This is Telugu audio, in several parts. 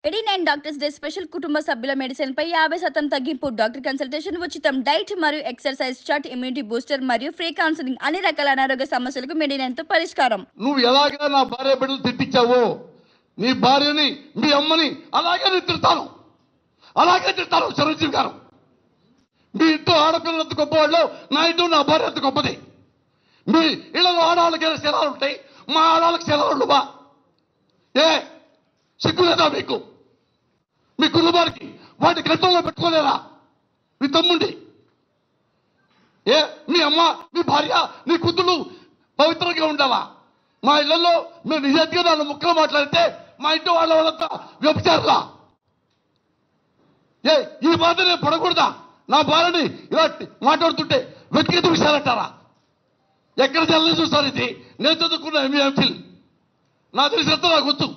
89 డాక్టర్స్ డే స్పెషల్ కుటుంబ సభ్యుల మెడిసిన్ పై 50% తగ్గింపు. డాక్టర్ కన్సల్టేషన్ ఉచితం. డైట్ మరియు ఎక్సర్సైజ్ చార్ట్, ఇమ్యూనిటీ బూస్టర్ మరియు ఫ్రీ కౌన్సిలింగ్. అన్ని రకాల అనారోగ్య సమస్యలకు మెడినైన్ తో పరిష్కారం. నువ్వు ఎలాగా నా భార్య బిడ్డలు తిట్టించావో నీ భార్యని మీ అమ్మని అలాగే నేను తిడతాను. అలాగే తిడతాను. చిరంజీవి గారు, మీ ఇంట్లో ఆడపిల్లలు ఎంత గొప్పవాళ్ళు, నా ఇంట్లో నా భార్య ఎంత గొప్పది. మీ ఇళ్ళలో ఆడవాళ్ళకి శిలాలు ఉంటాయి, మా ఆడవాళ్ళకి శిలాలు ఉండవా? ఏ సిగ్గు లేదా మీకు? మీ కుటుంబానికి వాటి కంట్రోల్లో పెట్టుకోలేరా? మీ తమ్ముండి ఏ మీ అమ్మ, మీ భార్య, నీ కూతుళ్ళు పవిత్రంగా ఉండాలా? మా ఇళ్లలో మేము నిజంగా నన్ను ముక్కలు మాట్లాడితే మా ఇంటి వాళ్ళంతా వ్యభిచారులా? ఏ ఈ బాధ నేను పడకూడదా? నా భార్యని ఇలా మాట్లాడుతుంటే వెతికి చూశారంటారా? ఎక్కడ జల్లని చూస్తారు? ఇది నేను చదువుకున్న ఎంఫిల్, నా తెలిసినంత నాకు వచ్చు.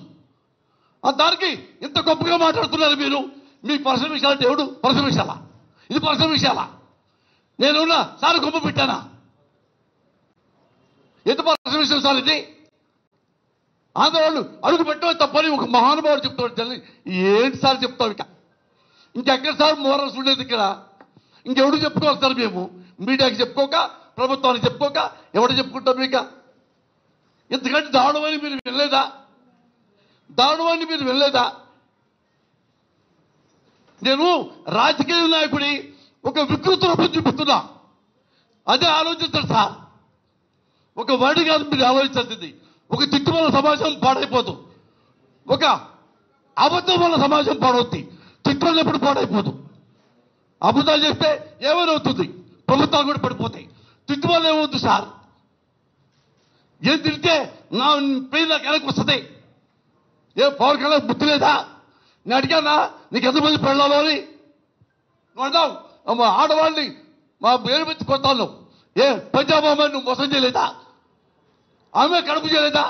దానికి ఇంత గొప్పగా మాట్లాడుతున్నారు మీరు. మీ పర్సనల్ విషయాలంటే ఎవడు పర్సనల్ విషయాలా? ఇది పర్సనల్ విషయాలా? నేనున్నా సార్ గొప్ప పెట్టానా? ఎంత పర్సనల్ విషయం సార్ ఇది? ఆంధ్రవాళ్ళు అడుగు పెట్టడం తప్పని ఒక మహానుభావుడు చెప్తాడు. ఏంటి సార్ చెప్తావు? ఇంకెక్కడ సార్ మోరల్స్ ఉండేది ఇక్కడ? ఇంకెవడు చెప్పుకోవాలి సార్? మేము మీడియాకి చెప్పుకోక, ప్రభుత్వానికి చెప్పుకోక ఎవడు చెప్పుకుంటాం? ఇక ఇంతకంటే దారుణమని మీరు వెళ్ళలేదా? దారుణమని మీరు వెళ్ళలేదా? నేను రాజకీయ నాయకుడి ఒక వికృత రూపం చూపిస్తున్నా. అదే ఆలోచించండి సార్. ఒక వర్డ్ కాదు మీరు ఆలోచించాల్సింది. ఒక తిట్టు వల్ల సమాజం పాడైపోదు, ఒక అబద్ధం వల్ల సమాజం పాడవుద్ది. తిట్టు వల్ల ఎప్పుడు పాడైపోదు. అబద్ధాలు చేస్తే ఏమైనా అవుతుంది, ప్రభుత్వాలు కూడా పడిపోతాయి. తిట్టు వల్ల ఏమవుతుంది సార్? ఏం తింటే నా పేరు నాకు వెనక్కి వస్తుంది. ఏ పవన్ కళ్యాణ్ బుద్ధి లేదా? నేను అడిగానా నీకు ఎంతమంది పెళ్ళాలో అని? నువ్వు అన్నావు ఆడవాళ్ళని మా పేరు పెట్టి కొత్తాను. ఏ పంజాబ్ అమ్మాయి నువ్వు మోసం చేయలేదా? ఆమె కడుపు చేయలేదా?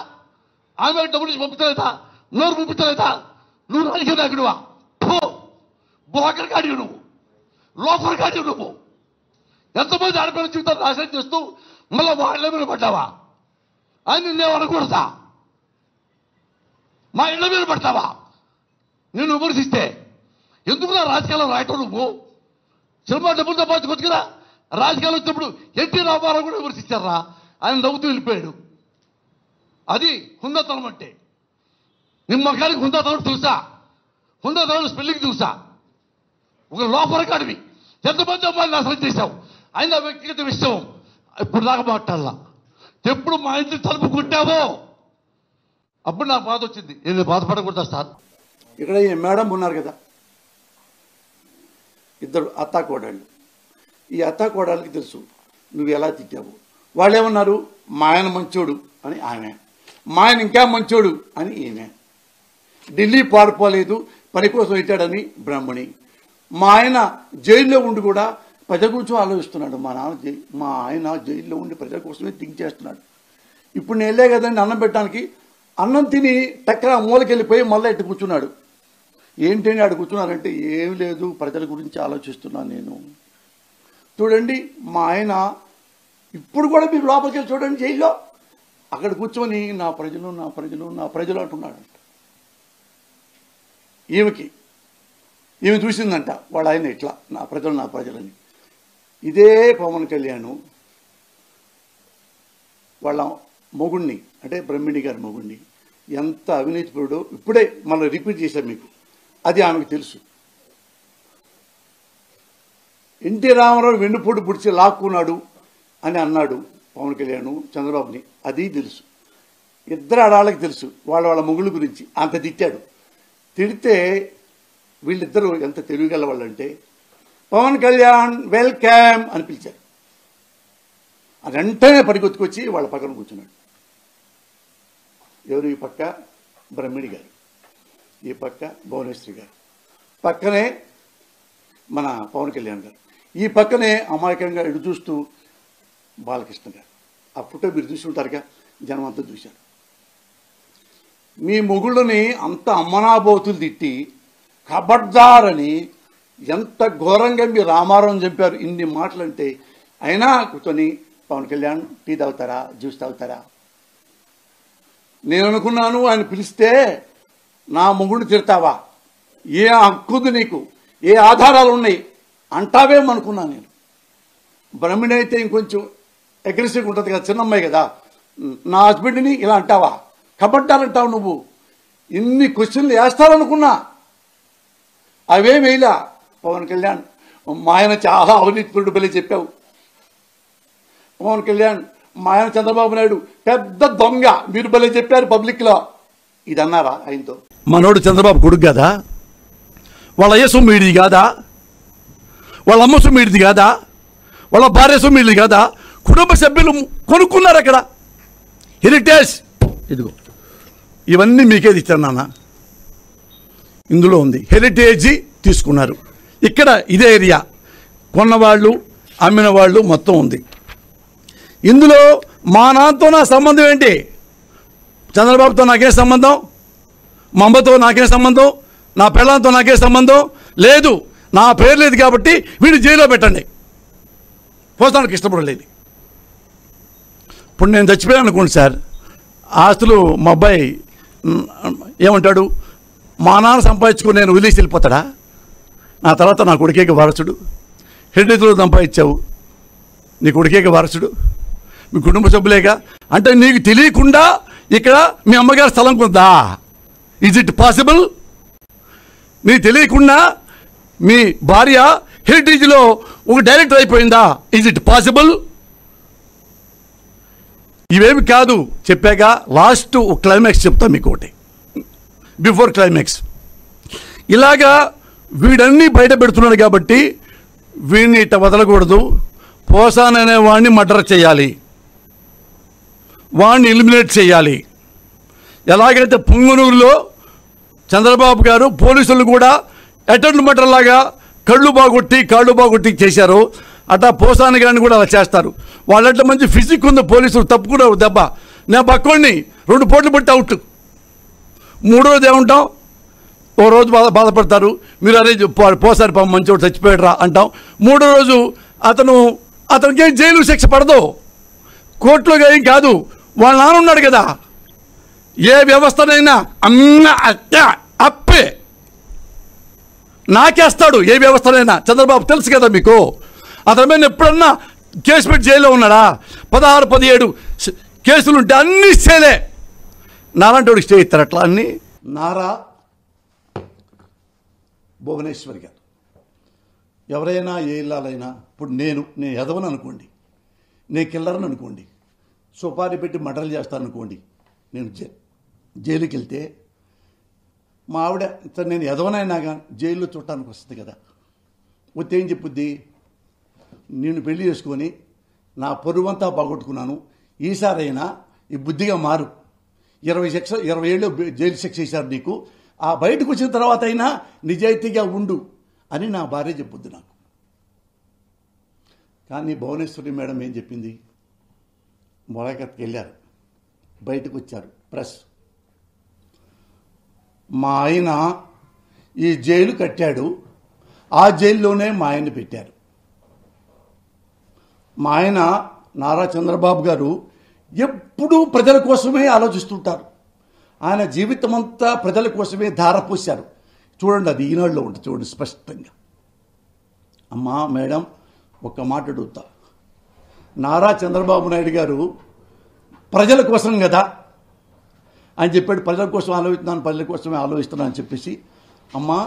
ఆమె డబ్బులు నుంచి పంపించలేదా? నోరు పంపించలేదా? నువ్వు రాజకీయ నాయకుడువా? బోకర్ కాడివి నువ్వు, లోఫర్ కాడివి నువ్వు. ఎంతమంది ఆడపిల్లల జీవితాలు నాశనం చేస్తూ మళ్ళీ వాళ్ళ మీద పడ్డావా అని నిన్నే అనకూడదా? మా ఇళ్ల మీద పడతావా? నేను విమర్శిస్తే ఎందుకు నా రాజకీయాల్లో రాయటం? నువ్వు సినిమా డబ్బులు సంపాదించుకోవచ్చు కదా. రాజకీయాలు వచ్చినప్పుడు ఎన్టీ రామారావు కూడా విమర్శించారా? ఆయన నవ్వుతూ వెళ్ళిపోయాడు. అది హుందాతనం అంటే. నిమ్మకానికి హుందాతనం తెలుసా? హుందాతనం స్పెల్లింగ్ తెలుసా? ఒక లోపల కాడివి ఎంతమంది అమ్మాయిని నాశనం చేశావు. ఆయన వ్యక్తిగత విషయం ఇప్పుడు దాకా మాట్లాడాల. ఎప్పుడు మా ఇంటి తలుపు కొట్టావో అప్పుడు నాకు బాధ వచ్చింది. నేను బాధపడకూడదా సార్? ఇక్కడ ఈ మేడం ఉన్నారు కదా, ఇద్దరు అత్తాకోడళ్ళు. ఈ అత్తాకోడళ్ళకి తెలుసు నువ్వు ఎలా తిట్టావు. వాళ్ళు ఏమన్నారు? మా ఆయన మంచోడు అని ఆమె, మా ఆయన ఇంకా మంచోడు అని ఈమె. ఢిల్లీ పారిపోలేదు, పని కోసం ఇచ్చాడని బ్రాహ్మణి. మా ఆయన జైల్లో ఉండి కూడా ప్రజల గురించి ఆలోచిస్తున్నాడు. మా ఆయన జైల్లో ఉండి ప్రజల కోసమే థింక్ చేస్తున్నాడు. ఇప్పుడు నేను వెళ్ళే కదండి అన్నం పెట్టడానికి. అన్నం తిని టక్కన మూలకి వెళ్ళిపోయి మళ్ళీ ఇటు కూర్చున్నాడు. ఏంటంటే ఆడు కూర్చున్నారంటే ఏం లేదు, ప్రజల గురించి ఆలోచిస్తున్నాను నేను. చూడండి మా ఆయన ఇప్పుడు కూడా మీరు లోపలికి వెళ్ళి చూడండి జైల్లో, అక్కడ కూర్చొని నా ప్రజలు నా ప్రజలు నా ప్రజలు అంటున్నాడు. ఈమె చూసిందంట వాళ్ళ ఆయన ఇట్లా నా ప్రజలు నా ప్రజలని. ఇదే పవన్ కళ్యాణ్ వాళ్ళ మొగుణ్ణి అంటే బ్రహ్మిణి గారి మొగుణ్ణి ఎంత అవినీతిపరుడో ఇప్పుడే మళ్ళీ రిపీట్ చేశాం మీకు. అది ఆమెకు తెలుసు. ఎన్టీ రామారావు వెన్నుపోటు పుడిచి లాక్కున్నాడు అని అన్నాడు పవన్ కళ్యాణ్ చంద్రబాబుని. అది తెలుసు. ఇద్దరు ఆడాళ్ళకి తెలుసు వాళ్ళ మొగుళ్ళ గురించి. అంత తిట్టాడు. తిడితే వీళ్ళిద్దరూ ఎంత తెలివిగల వాళ్ళంటే పవన్ కళ్యాణ్ వెల్కమ్ అని పిలిచారు. వెంటనే పరిగెత్తుకొచ్చి వాళ్ళ పక్కన కూర్చున్నాడు. ఎవరు? ఈ పక్క బ్రహ్మిణి గారు, ఈ పక్క భువనేశ్వరి గారు, పక్కనే మన పవన్ కళ్యాణ్ గారు, ఈ పక్కనే అమాయకంగా ఎడు చూస్తూ బాలకృష్ణ గారు. ఆ ఫోటో మీరు చూసి ఉంటారుగా, జనం అంతా చూశారు. మీ మొగుళ్ళని అంత అమ్మనాబోతులు తిట్టి కబడ్దారని ఎంత ఘోరంగా మీరు రామారావు చంపారు. ఇన్ని మాటలంటే అయినా కూర్చొని పవన్ కళ్యాణ్ టీ తాగుతారా, జ్యూస్ తాగుతారా? నేను అనుకున్నాను ఆయన పిలిస్తే నా మొగుడిని తిడతావా, ఏ హక్కుంది నీకు, ఏ ఆధారాలు ఉన్నాయి అంటావేమనుకున్నాను నేను. బ్రహ్మిణి అయితే ఇంకొంచెం అగ్రెసివ్గా ఉంటుంది కదా, చిన్నమ్మాయి కదా. నా హస్బెండ్ని ఇలా అంటావా, కబడ్డారంటావు నువ్వు. ఇన్ని క్వశ్చన్లు వేస్తారనుకున్నా, అవే వేయలా. పవన్ కళ్యాణ్ మా ఆయన చాలా అవినీతిపరుడు బలి చెప్పావు. పవన్ కళ్యాణ్ మా ఆయన చంద్రబాబు నాయుడు పెద్ద దొంగ మీరు బలి చెప్పారు పబ్లిక్లో. ఇది అన్నారా ఆయనతో? మనోడు చంద్రబాబు కొడుకు కాదా? వాళ్ళ అయ్య సొమ్మిడిది కాదా? వాళ్ళ అమ్మ సొమ్మిడిది కాదా? వాళ్ళ భార్య సొమ్మిడిది కాదా? కుటుంబ సభ్యులు కొనుక్కున్నారు అక్కడ. హెరిటేజ్ ఇదిగో ఇవన్నీ మీకేది ఇచ్చాను నాన్న, ఇందులో ఉంది. హెరిటేజ్ తీసుకున్నారు. ఇక్కడ ఇదే ఏరియా కొన్నవాళ్ళు అమ్మిన వాళ్ళు మొత్తం ఉంది. ఇందులో మా నాన్నతో నా సంబంధం ఏంటి? చంద్రబాబుతో నాకే సంబంధం, మా అమ్మతో నాకే సంబంధం, నా పిల్లలతో నాకే సంబంధం లేదు. నా పేరు లేదు కాబట్టి వీడు జైల్లో పెట్టండి, పోతానికి ఇష్టపడలేదు. ఇప్పుడు నేను చచ్చిపోయాను అనుకోండి సార్, ఆస్తులు మా అబ్బాయి ఏమంటాడు? మా నాన్న సంపాదించుకుని నేను వదిలేసి వెళ్ళిపోతాడా? నా తర్వాత నా కొడుకేకి వారసుడు. హెరిటేజ్లో సంపాదించావు, నీ కొడుకేకి వారసుడు, మీ కుటుంబ సభ్యులేగా. అంటే నీకు తెలియకుండా ఇక్కడ మీ అమ్మగారి స్థలం కొందా? Is it possible? నీకు తెలియకుండా మీ భార్య హెరిటేజ్లో ఒక డైరెక్టర్ అయిపోయిందా? Is it possible? ఇవేమి కాదు. చెప్పాక లాస్ట్ ఒక క్లైమాక్స్ చెప్తా మీకు ఒకటి, బిఫోర్ క్లైమాక్స్. ఇలాగా వీడన్నీ బయట పెడుతున్నాడు కాబట్టి వీడిని ఇట్ట వదలకూడదు. పోసాన్ అనే వాడిని మర్డర్ చేయాలి, వాడిని ఎలిమినేట్ చేయాలి. ఎలాగైతే పొంగనూరులో చంద్రబాబు గారు పోలీసులు కూడా అటెండ్ మర్డర్ లాగా కాళ్ళు బాగొట్టి చేశారు, అట్లా పోసాని గారిని కూడా అలా చేస్తారు. వాళ్ళంటే మంచి ఫిజిక్ ఉంది, పోలీసులు తప్పుకున్నారు దెబ్బ. నేను పక్కోడిని 2 పోట్లు పెట్టి అవుట్. 3వ రోజు ఏమంటాం? ఓ రోజు బాధపడతారు, మీరు అరే పోసారి పాపం మంచోడు చచ్చిపోయాడు రా అంటాం. 3వ రోజు అతనికి ఏం జైలు శిక్ష పడదు, కోర్టులో ఏం కాదు. వాళ్ళ నాన్న ఉన్నాడు కదా, ఏ వ్యవస్థనైనా అప్పే నాకేస్తాడు. ఏ వ్యవస్థనైనా చంద్రబాబు తెలుసు కదా మీకు. అతని మీద ఎప్పుడన్నా కేసు పెట్టి జైల్లో ఉన్నాడా? 16, 17 కేసులుంటే అన్ని స్టేలే. నాలాంటి స్టే ఇస్తారు అట్లా అన్ని. నారా భువనేశ్వరి గారు ఎవరైనా ఏ ఇల్లాలైనా, ఇప్పుడు నేను ఎదవను అనుకోండి, నేను కిల్లరని అనుకోండి, సుపారీ పెట్టి మర్డర్లు చేస్తాను అనుకోండి, నేను జైలుకి వెళ్తే మా ఆవిడ నేను ఎదవనైనా కానీ జైల్లో చుట్టానికి వస్తుంది కదా. వస్తే ఏం చెప్పుద్ది? నేను పెళ్లి చేసుకొని నా పరువంతా బాగొట్టుకున్నాను, ఈసారైనా ఈ బుద్ధిగా మారు, 20 ఏళ్ళు జైలు శిక్ష చేశారు నీకు, ఆ బయటకు వచ్చిన తర్వాత అయినా నిజాయితీగా ఉండు అని నా భార్య చెప్పుద్ది నాకు. కానీ భువనేశ్వరి మేడం ఏం చెప్పింది? మొలకత్కి వెళ్ళారు, బయటకు వచ్చారు ప్రెస్. మా ఆయన ఈ జైలు కట్టాడు, ఆ జైల్లోనే మా ఆయన్ని పెట్టారు. మా ఆయన నారా చంద్రబాబు గారు ఎప్పుడూ ప్రజల కోసమే ఆలోచిస్తుంటారు. ఆయన జీవితం అంతా ప్రజల కోసమే ధారపోశారు. చూడండి, అది ఈనాడులో ఉంటుంది, చూడండి స్పష్టంగా. అమ్మా మేడం, ఒక్క మాట అడుగుతా, నారా చంద్రబాబు నాయుడు గారు ప్రజల కోసం కదా అని చెప్పాడు. ప్రజల కోసం ఆలోచిస్తున్నాను, ప్రజల కోసమే ఆలోచిస్తున్నాను అని చెప్పేసి. అమ్మా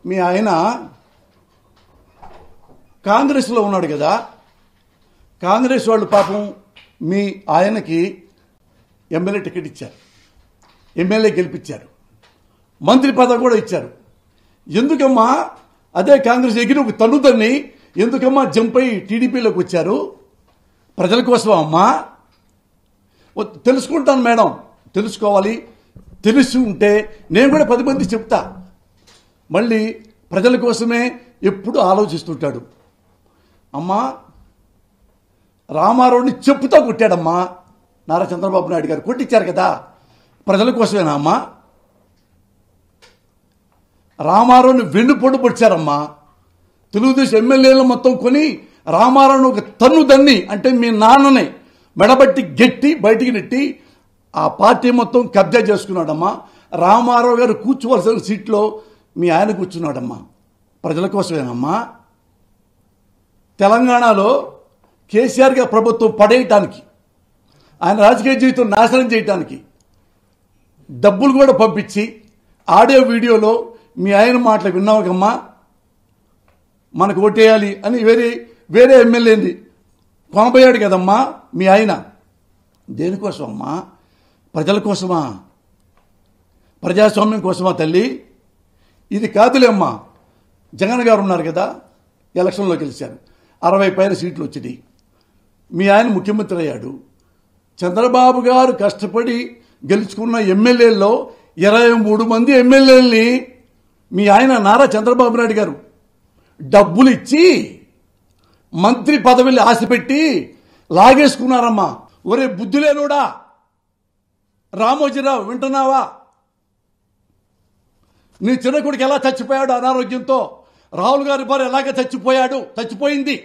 మీ ఆయన కాంగ్రెస్లో ఉన్నాడు కదా, కాంగ్రెస్ వాళ్ళు పాపం మీ ఆయనకి ఎమ్మెల్యే టికెట్ ఇచ్చారు, ఎమ్మెల్యే గెలిపించారు, మంత్రి పదవి కూడా ఇచ్చారు. ఎందుకమ్మా అదే కాంగ్రెస్ ఎగిరి ఒక తన్నుతన్ని ఎందుకమ్మా జంప్ అయి టీడీపీలోకి వచ్చారు? ప్రజల కోసమా అమ్మా? తెలుసుకుంటాను మేడం, తెలుసుకోవాలి. తెలిసి ఉంటే నేను కూడా 10 మంది చెప్తా. మళ్ళీ ప్రజల కోసమే ఎప్పుడు ఆలోచిస్తుంటాడు. అమ్మా రామారావుని చెప్పుతో కొట్టాడమ్మా నారా చంద్రబాబు నాయుడు గారు, కొట్టించారు కదా, ప్రజల కోసమేనా అమ్మా? రామారావుని వెన్నుపోటు పొడిచారమ్మా. తెలుగుదేశం ఎమ్మెల్యేలు మొత్తం కొని రామారావుని ఒక తన్ను దన్ని, అంటే మీ నాన్నని మెడబట్టి గట్టి బయటికి నెట్టి ఆ పార్టీ మొత్తం కబ్జా చేసుకున్నాడమ్మా. రామారావు గారు కూర్చోవలసిన సీట్లో మీ ఆయన కూర్చున్నాడమ్మా, ప్రజల కోసమేనమ్మా. తెలంగాణలో కేసీఆర్ గారి ప్రభుత్వం పడేయటానికి, ఆయన రాజకీయ జీవితం నాశనం చేయటానికి డబ్బులు కూడా పంపించి ఆడియో వీడియోలో మీ ఆయన మాటలు విన్నావుకమ్మా, మనకు ఓటేయాలి అని వేరే ఎమ్మెల్యేని కొనబోయాడు కదమ్మా మీ ఆయన. దేనికోసం అమ్మా? ప్రజల కోసమా? ప్రజాస్వామ్యం కోసమా తల్లి? ఇది కాదులే అమ్మా. జగన్ గారు ఉన్నారు కదా, ఎలక్షన్లో గెలిచారు, 60 పైన సీట్లు వచ్చినాయి, మీ ఆయన ముఖ్యమంత్రి అయ్యాడు. చంద్రబాబు గారు కష్టపడి గెలుచుకున్న ఎమ్మెల్యేల్లో 23 మంది ఎమ్మెల్యేలని మీ ఆయన నారా చంద్రబాబు నాయుడు గారు డబ్బులు ఇచ్చి మంత్రి పదవిని ఆశపెట్టి లాగేసుకున్నారమ్మా. ఒరే బుద్ధులేనోడా రామోజీరావు, వింటున్నావా? నీ చిన్న కొడుకు ఎలా చచ్చిపోయాడు అనారోగ్యంతో, రాహుల్ గారి భార్య ఎలాగ చచ్చిపోయింది.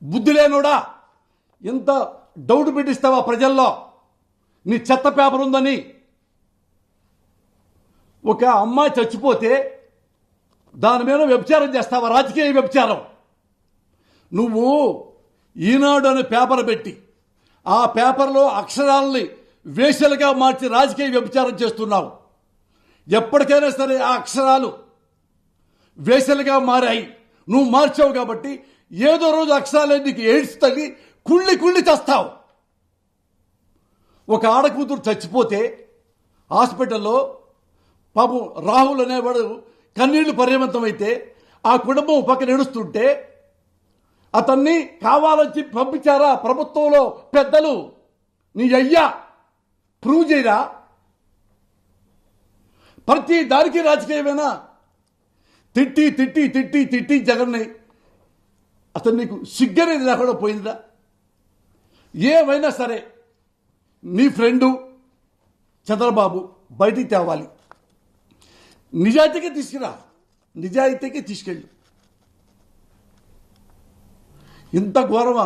బుద్ధులేనోడా, ఎంత డౌట్ పెట్టిస్తావా ప్రజల్లో నీ చెత్త పేపర్ ఉందని? ఒక అమ్మాయి చచ్చిపోతే దాని మీద వ్యభిచారం చేస్తావా? రాజకీయ వ్యభిచారం. నువ్వు ఈనాడు అనే పేపర్ పెట్టి ఆ పేపర్లో అక్షరాలని వేషలుగా మార్చి రాజకీయ వ్యభిచారం చేస్తున్నావు. ఎప్పటికైనా సరే ఆ అక్షరాలు వేషలుగా మారాయి, నువ్వు మార్చావు కాబట్టి ఏదో రోజు అక్షరాలే నీకు ఎయిడ్స్ తల్లి కుళ్ళి చస్తావు. ఒక ఆడకూతురు చచ్చిపోతే హాస్పిటల్లో పాపం రాహుల్ అనేవాడు కన్నీళ్లు పర్యవంతమైతే ఆ కుటుంబం పక్కన ఏడుస్తుంటే అతన్ని కావాలని పంపించారా ప్రభుత్వంలో పెద్దలు? నీ అయ్యా ప్రూవ్ చేయరా? ప్రతి దానికి రాజకీయమేనా? తిట్టి జగన్ని అతను నీకు సిగ్గనేది లేకుండా పోయిందా? ఏమైనా సరే నీ ఫ్రెండు చంద్రబాబు బయటికి తేవాలి, నిజాయితీకి తీసుకురా, నిజాయితీకి తీసుకెళ్ళు. ఇంత ఘోరమా?